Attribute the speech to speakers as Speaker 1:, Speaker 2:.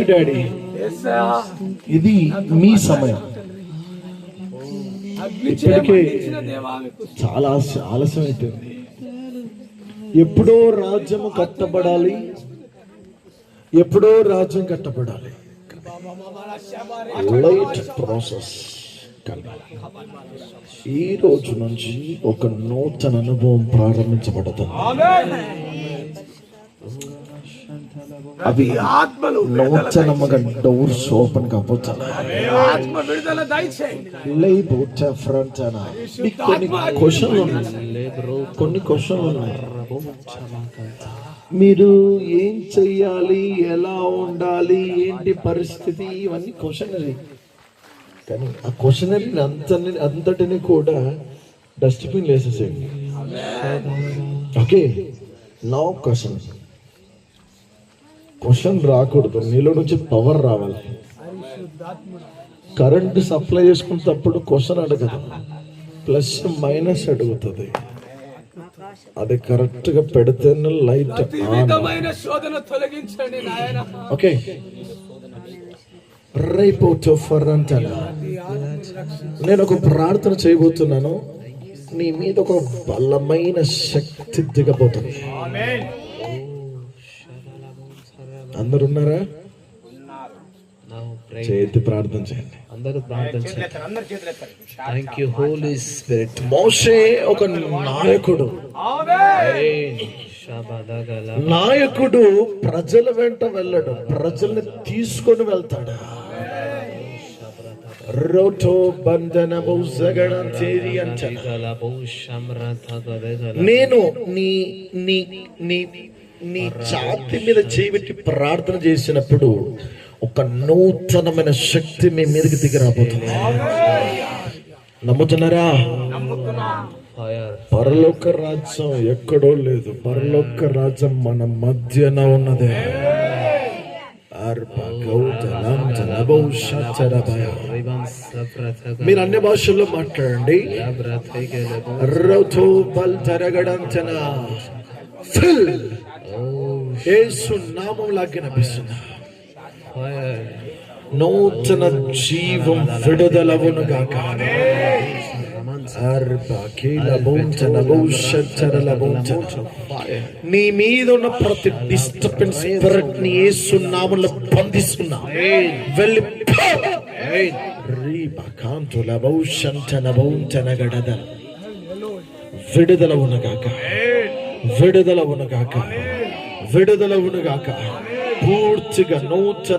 Speaker 1: Daddy, ఇది మీ సమయం. ఇప్పటికే చాలా ఆలస్యం అయిపోయింది. ఎప్పుడో రాజ్యము కట్టబడాలి, ఎప్పుడో రాజ్యం కట్టబడాలి. Light process. ఈ రోజు నుంచి ఒక నూతన అనుభవం ప్రారంభించబడుతుంది. అవి ఆత్మలు నూతనముగా డోర్స్ ఓపెన్ కాబోతున్నాయి. ఆత్మ విడుదల దయచేయండి. కొన్ని క్వశ్చన్లు ఉన్నాయి. మీరు ఏం చెయ్యాలి, ఎలా ఉండాలి, ఏంటి పరిస్థితి, ఇవన్నీ క్వశ్చనరీ. కానీ ఆ క్వశ్చనరీ అంతటిని కూడా డస్ట్బిన్ వేసేసేయండి. ఓకే, నౌ క్వశ్చన్ రాకూడదు, నీలో నుంచి పవర్ రావాలి. కరెంట్ సప్లై చేసుకునేటప్పుడు క్వశ్చన్ అడగదు, ప్లస్ మైనస్ అడుగుతుంది. అది కరెక్ట్ గా పెడితేనే లైట్ ఆన్. ఓకే, రైపోతో ఫర్ అంటాను. నేను ఒక ప్రార్థన చేయబోతున్నాను. నీ మీద ఒక బలమైన శక్తి దిగబోతుంది. అందరు ఉన్నారా? చేతి ప్రార్థన చేయండి. అందరూ ప్రార్థన చేయండి. Thank you Holy Spirit. మోషే ఒక నాయకుడు. నాయకుడు ప్రజల వెంట వెళ్ళడు, ప్రజల్ని తీసుకొని వెళ్తాడు. నేను నీ ఛాతీ మీద చేయబెట్టి ప్రార్థన చేసినప్పుడు ఒక నూతనమైన శక్తి మీ మీదకి దిగి రాబోతుంది. నమ్ముతున్నారా? పరలోక రాజ్యం ఎక్కడో లేదు, పరలోక రాజ్యం మన మధ్యన ఉన్నదే. మీరు అన్ని భాషల్లో మాట్లాడండి. యేసు నామములో ఆజ్ఞాపిస్తున్నా, నూతన జీవం విడుదలవును గాక. నీ మీద ఉన్న ప్రతి డిస్టర్బెన్స్ స్పిరిట్ ని యేసు నామములో బంధిస్తున్నా. వెళ్ళి విడుదలవునుగాక, విడుదలవునుగాక, విడుదలవునుగాక. పూర్తిగా నూతన